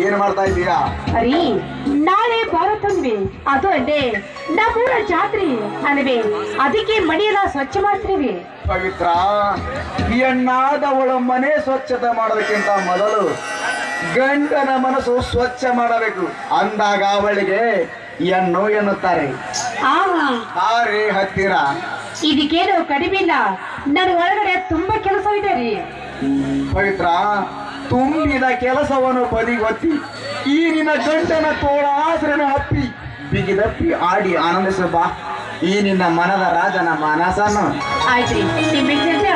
ಏನ್ ಮಾಡ್ತಾ ಇದ್ದೀರಾ? ಅರಿ ನಾಳೆ ಭಾರತನ್ವಿ ಅದು ಅಲ್ಲೇ ನಮ್ಮೂರ ಜಾತ್ರೆ ಅಲ್ವೇ, ಅದಕ್ಕೆ ಮನೆಯೆಲ್ಲ ಸ್ವಚ್ಛ ಮಾಡ್ತೀವಿ. ಪವಿತ್ರ, ಹೆಣ್ಣಾದವಳ ಮನೆ ಸ್ವಚ್ಛತೆ ಮಾಡೋದಕ್ಕಿಂತ ಮೊದಲು ಗಂಡನ ಮನಸ್ಸು ಸ್ವಚ್ಛ ಮಾಡಬೇಕು. ಅಂದಾಗ ಅವಳಿಗೆ ಹೆಣ್ಣು ಎನ್ನುತ್ತಾರೆ. ಹಾರಿ ಹತ್ತಿರ. ಇದಕ್ಕೇನು ಕಡಿಮೆ ಇಲ್ಲ, ನನ್ನ ಒಳಗಡೆ ತುಂಬಾ ಕೆಲಸವಿದೆ ರೀ. ಪವಿತ್ರ, ತುಂಬಿದ ಕೆಲಸವನ್ನು ಬದಿಗೊತ್ತಿ ಈ ನಿನ್ನ ಗಂಡನ ತೋಳ ಆಸರೆನ ಹಪ್ಪಿ ಬಿಗಿದಪ್ಪಿ ಆಡಿ ಆನಂದಿಸ ಬಾ. ಈ ನಿನ್ನ ಮನದ ರಾಜನ ಮನಸ್ಸನ್ನು. ಆಯ್ತ್ರಿ, ನಿಮ್ಗೆ ಆಗುತ್ತೆ.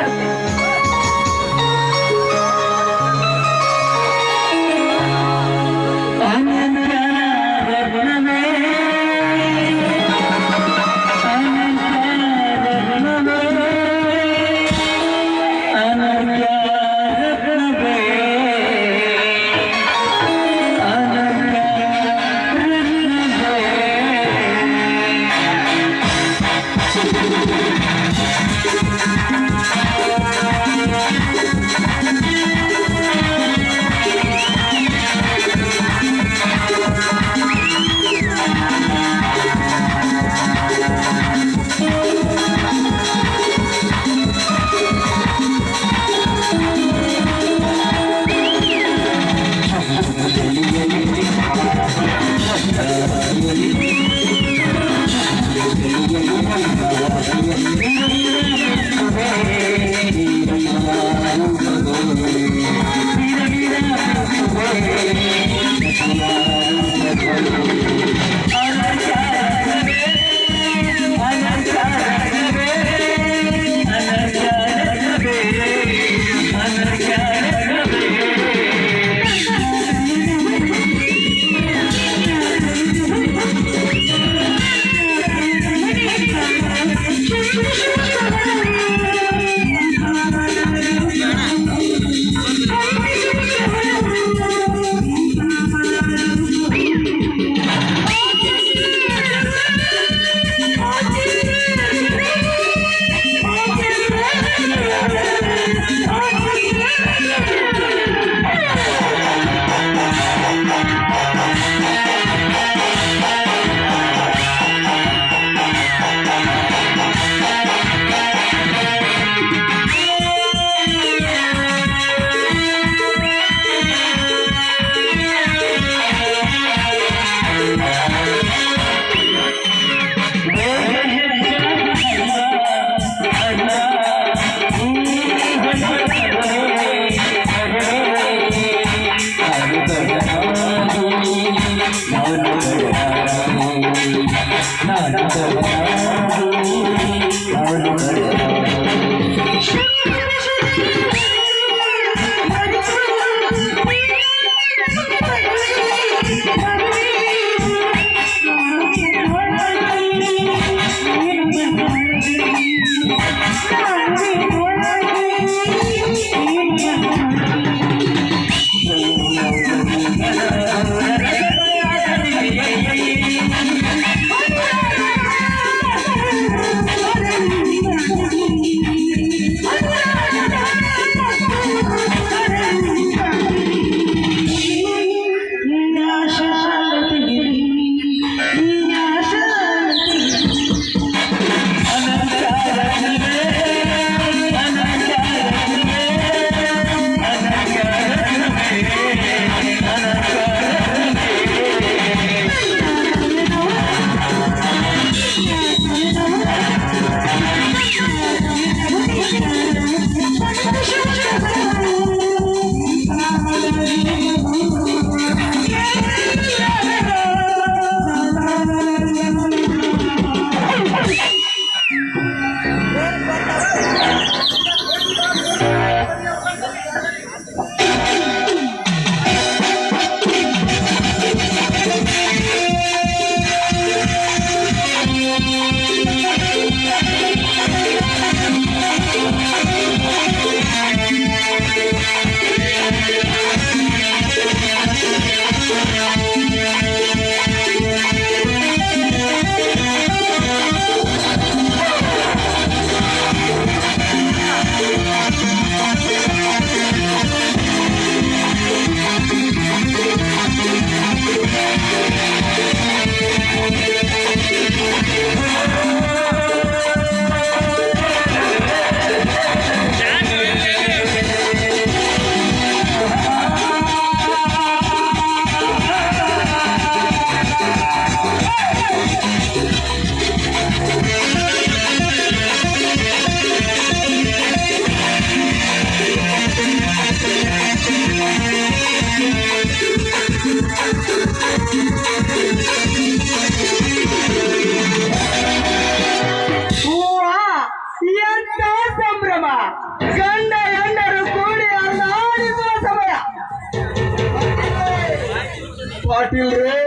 ಪಾಟೀಲ್ರೇ,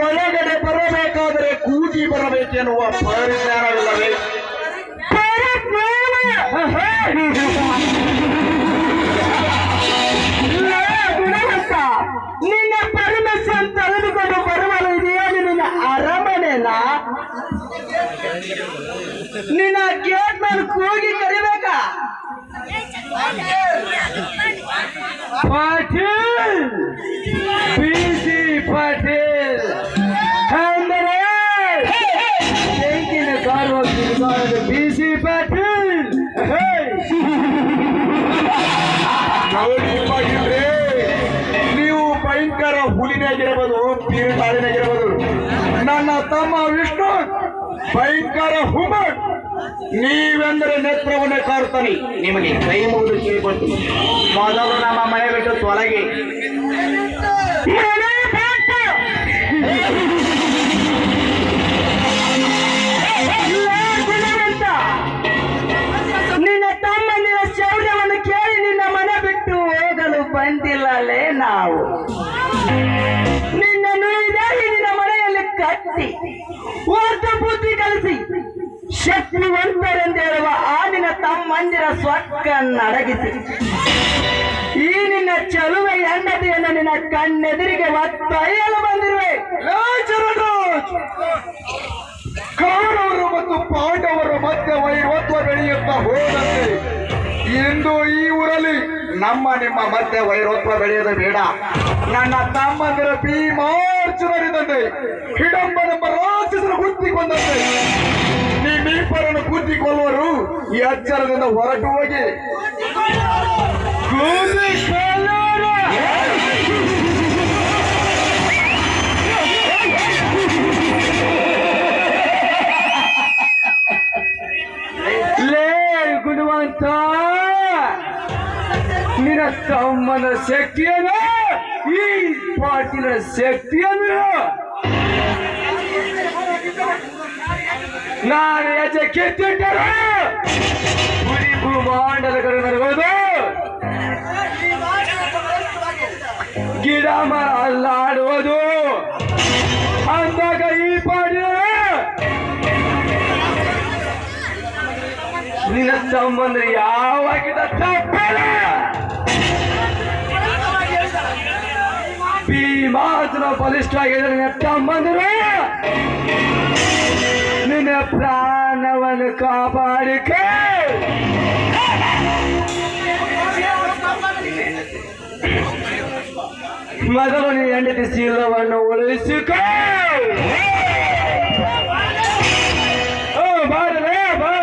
ಒಳಗಡೆ ಬರಬೇಕಾದರೆ ಕೂಗಿ ಬರಬೇಕೆನ್ನುವ ಪರಿಜ್ಞಾನವಿಲ್ಲವೇ? ಗುಣವಂತ, ನಿನ್ನ ಪರ್ಮಿಷನ್ ತೆಗೆದುಕೊಂಡು ಬರುವಲು ಇದೆಯೇನು ನಿನ್ನ ಅರಮನೆನ? ನಿನ್ನ ಗೇಟ್ ಮೇಲೆ ಕೂಗಿ ಕರಿಬೇಕಾ? ಪಾಟೀಲ್, ಬಿಸಿ ಪಾಟೀಲ್ ಅಂದರೆ ಬೆಂಕಿನ ಕಾರುವ ಬಿಸಿ ಪಾಟೀಲ್. ನೋಡಿದ್ರೆ ನೀವು ಭಯಂಕರ ಹುಲಿನಾಗಿರಬಹುದು, ಬೀರುಗಾಳಿನಾಗಿರಬಹುದು. ನನ್ನ ತಮ್ಮ ವಿಷ್ಣು ಭಯಂಕರ ಹುಮನ್. ನೀವೆಂದರೆ ನೇತ್ರವನ್ನೇ ಕಾರುತ್ತಾನೆ. ನಿಮಗೆ ಕೈ ಮುಗಿದು ಕೇಳಿಕೊಟ್ಟು ಮೊದಲು ನಮ್ಮ ಮನೆ ಬಿಟ್ಟು ತೊಲಗಿ. ನಿನ್ನ ತಮ್ಮನಿನ ಶೌರ್ಯವನ್ನು ಕೇಳಿ ನಿನ್ನ ಮನೆ ಬಿಟ್ಟು ಹೋಗಲು ಬಂದಿಲ್ಲಲೇ ನಾವು. ನಿನ್ನನ್ನು ಇದಾಗಿ ನಿನ್ನ ಮನೆಯಲ್ಲಿ ಕಟ್ಟಿ ಒಂದು ಬುದ್ಧಿ ಕಲಿಸಿ ಶಕ್ತಿವಂತರೆಂದು ಹೇಳುವ ಆ ನಿನ್ನ ತಮ್ಮಂದಿರ ಸ್ವಕ್ಕ ಅಡಗಿಸಿ ಈ ನಿನ್ನ ಚಲುವೆ ಹೆಂಡತಿಯನ್ನು ನಿನ್ನ ಕಣ್ಣೆದುರಿಗೆ ಒತ್ತೊಯ್ಯಲು ಬಂದಿರುವೆ. ಕೌರವರು ಮತ್ತು ಪಾಂಡವರ ಮಧ್ಯೆ ವೈರತ್ವ ಬೆಳೆಯುತ್ತಾ ಹೋದಂತೆ ಇಂದು ಈ ಊರಲ್ಲಿ ನಿಮ್ಮ ಮಧ್ಯೆ ವೈರತ್ವ ಬೆಳೆಯೋದು ಬೇಡ. ನನ್ನ ತಮ್ಮಂದಿರ ಭೀಮಾರ್ಜುನರಿದಂತೆ ಹಿಡಂಬನೆಂಬ ರಾಕ್ಷಸನ ಗುದ್ದಿಕೊಂಡಂತೆ ನಿಮ್ಮಿಬ್ಬರನ್ನು ಗುದ್ದಿಕೊಳ್ಳುವರು. ಈ ಎಚ್ಚರದಿಂದ ಹೊರಟು ಹೋಗಿ. ಲೇ ಗುಣವಂತ, ನಿನ್ನ ತಮ್ಮನ ಶಕ್ತಿಯನ್ನು ಈ ಪಾಟೀಲರ ಶಕ್ತಿಯನ್ನು ನಾನು ಹೆಜ್ಜೆ ಕಿತ್ತಿಟ್ಟರು ಪುರಿ ಭೂಮಾಂಡದ ಕಡೆ ನರಗೋದು ಗಿಡ ಮರ ಅಲ್ಲಾಡುವುದು ಅಂದಾಗ ಈ ಪಾಟೀಲರ ನಿನ್ನ ಸಂಬಂಧ ಯಾವಾಗಿದ್ದ ತಪ್ಪಲ್ಲ. ಭೀಮಾರ್ಜುನ ಬಲಿಷ್ಠ ಆಗಿದ್ರೆ ನಿನ್ನ ತಮ್ಮಂದರು ನಿನ್ನ ಪ್ರಾಣವನ್ನು ಕಾಪಾಡಿಕ. ಮೊದಲು ನೀ ಹೆಂಡತಿ ಶೀಲವನ್ನು ಉಳಿಸಿಕೋ. ಬಾರಲೇ ಬಾ.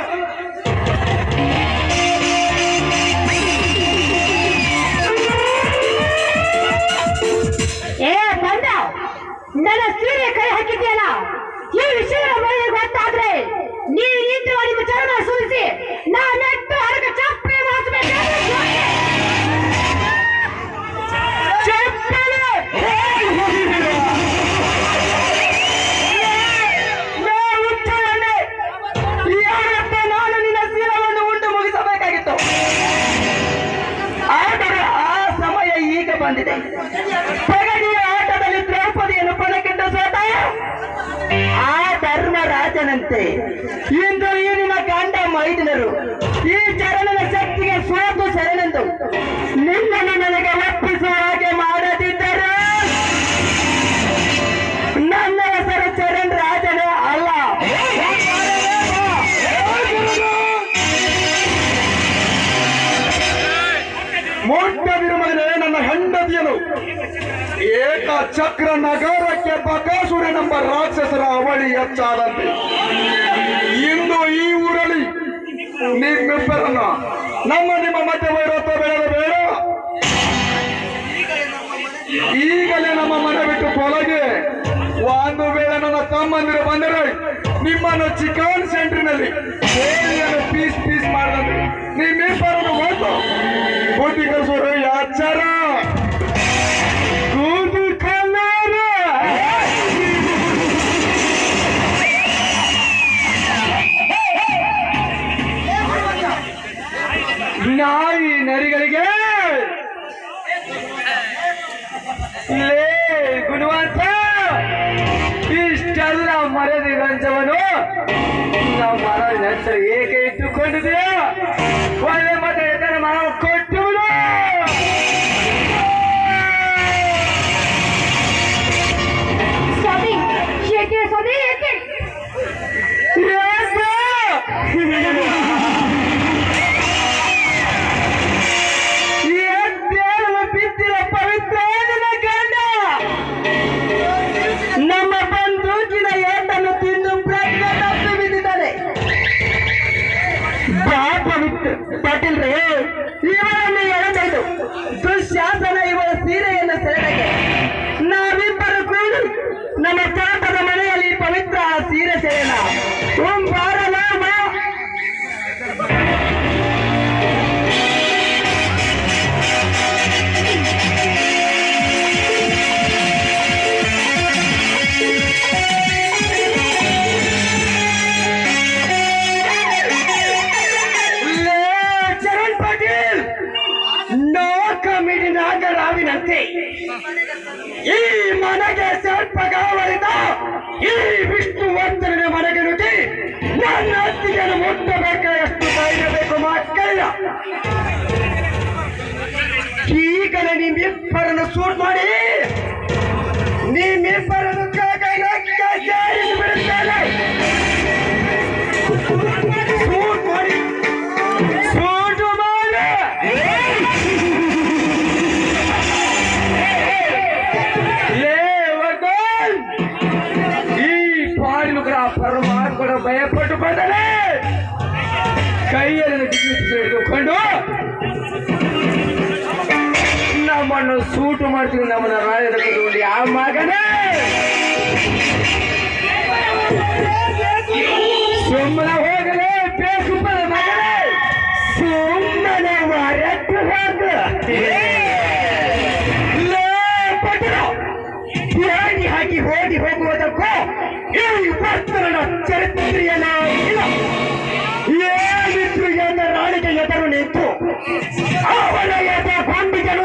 ನನ್ನ ಸೀರೆ ಕೈ ಹಾಕಿದ್ಯಲ್ಲ, ಈ ವಿಷಯ ಮನೆಗೆ ಗೊತ್ತಾದ್ರೆ ನೀವು ಇಂದು ನಿಮ್ಮ ಚರಣ ಸುರಿಸಿ ನಾನೆಟ್ಟು ಅದಕ್ಕೆ ಚಪ್ಪಲಿ ಮಾಡಿಸ್ಬೇಕು. ನಾನು ನಿನ್ನ ಸೀರೆಯನ್ನು ಉಂಡು ಮುಗಿಸಬೇಕಾಗಿತ್ತು. ಆದರೆ ಆ ಸಮಯ ಈಗ ಬಂದಿದೆ. ಪಗಡಿಯ ಆಟದಲ್ಲಿ ದ್ರೌಪದಿಯನ್ನು ಪಣಕ್ಕಿಟ್ಟು ಸೋತ ಆ ಧರ್ಮರಾಜನಂತೆ ಇಂದು ಈ ನಿನ್ನ ಗಂಡ ಮೈದಿನರು ಈ ಚರಣನ ಶಕ್ತಿಗೆ ಸೋತು ಶರಣೆಂದು ನಿನ್ನನ್ನು ನನಗೆ ಒಪ್ಪಿಸುವ ಹಾಗೆ ಮಾಡದಿದ್ದರೆ ನನ್ನ ಹೆಸರು ಚರಣ್ ರಾಜನೇ ಅಲ್ಲ. ಮುಟ್ಟದಿರು ಮಗನೇ, ನನ್ನ ಹೆಂಡತಿಯನು ಏಕ ಚಕ್ರ ನಗರಕ್ಕೆ ಬಕಾಸುರನೆಂಬ ರಾಕ್ಷಸರ ಅವಳಿ ಹೆಚ್ಚಾದಂತೆ ಇಂದು ಈ ಊರಲ್ಲಿ ನಿಮ್ಮಿಬ್ಬರನ್ನ ನಿಮ್ಮ ಮಧ್ಯೆ ವೈರತ್ವ ಬೆಳೆದ ಬೇಡ. ಈಗಲೇ ನಮ್ಮ ಮನೆ ಬಿಟ್ಟು ತೊಲಗೆ. ಒಂದು ವೇಳೆ ನನ್ನ ತಮ್ಮಂದಿರು ಬಂದರೆ ನಿಮ್ಮನ್ನು ಚಿಕನ್ ಸೆಂಟರ್ನಲ್ಲಿ ಪೀಸ್ ಪೀಸ್ ಮಾಡಿದ್ರೆ ನಿಮ್ಮಿಬ್ಬರನ್ನು ಹೋಯ್ತು ಬುದ್ಧಿ ಕಲಿಸೋರು ಯಾಚಾರ ಕೂದು ಕಲ್ಲಾರ. ನಾಯಿ ನರಿಗಳಿಗೆ ಲೇ ಗುಣವಂತ, ಪ್ರಪಂಚವನ್ನು ನಾವು ಮನ ಹೆಸರು ಏಕೆ ಇಟ್ಟುಕೊಂಡಿದೆಯೋ ಒಳ್ಳೆ ಮತ್ತೆ ಹೆಸರು ನಾವು ಕೊಟ್ಟುವುದು. ಸ್ವಾಮಿ ಏಕೆ ಸ್ವಾಮಿ ಏಕೆ ಬಿದ್ದಿರ ಪವಿತ್ರ ಗಂಡ ನಮ್ಮ ಬಂದೂಕಿನ ಏಟನ್ನು ತಿಂದು ಪ್ರಜ್ಞೆ ತಪ್ಪಿ ಬಿದ್ದಿದ್ದಾರೆ. ಪಾಟೀಲ್ರೇ, ಇವರನ್ನು ಎಳೆದೈದು ದುಶ್ಯಾಸನ ಇವರ ಸೀರೆಯನ್ನು ಸೆಳೆಗೆ ನಾವಿಬ್ಬರು ಕೂಡಿ ನಮ್ಮ ತಾತದ ಮನೆಯಲ್ಲಿ ಪವಿತ್ರ ಸೀರೆ ಸೆಳೆಯೋಣ. ನಾಗರಾವಿನಂತೆ ಈ ಮನೆಗೆ ಸ್ವಲ್ಪ ಗಾವಳಿದ ಈ ವಿಷ್ಣುವರ್ಧನ ಮನೆಗೆ ನುಗ್ಗಿ ನನ್ನ ಅತ್ತಿಗೆಯನ್ನು ಮುಟ್ಟಬೇಕಾದಷ್ಟು ಧೈರ್ಯಬೇಕು ಮಕ್ಕಳ. ಈಗಲೇ ನಿಮ್ಮಿಬ್ಬರನ್ನು ಸೂಟ್ ಮಾಡಿ ನಿಮ್ಮಿಬ್ಬರನ್ನು ಬಿಡುತ್ತೇನೆ. ಸೂಟ್ ಮಾಡಿ ಸೂಟು ಮಾಡಿ ಪರಮಾತ್ಮನ ಭಯಪಟ್ಟು ಬಂದರೆ ಕೈಯಲ್ಲಿ ಹಿಡಿದುಕೊಂಡು ನಮ್ಮನ್ನು ಸೂಟು ಮಾಡ್ತೀವಿ. ನಮ್ಮನ್ನ ರಾಯದ ಕಟ್ಕೊಂಡು ಆ ಮಗನೇ ಸುಮ್ಮನೆ ಹೋಗಲೇ ಬೇಕು ಮಗನೇ, ಸುಮ್ಮನೆ ಹೊರಟು ಹೋಗ ಬಿರಾಣಿ ಹಾಕಿ ಹೋಗಿ ಹೋಗುವುದಕ್ಕೂ ಈ ಭಕ್ತರನ ಚರಿತ್ರೆಯನ್ನ ಇಲ್ಲ. ಏನಿದ್ರು ಎಂದ ರಾಣಿಗೆ ಎದುರು ನಿಂತು ಅವನ ಎದ ಗೊಂಬಿಗನು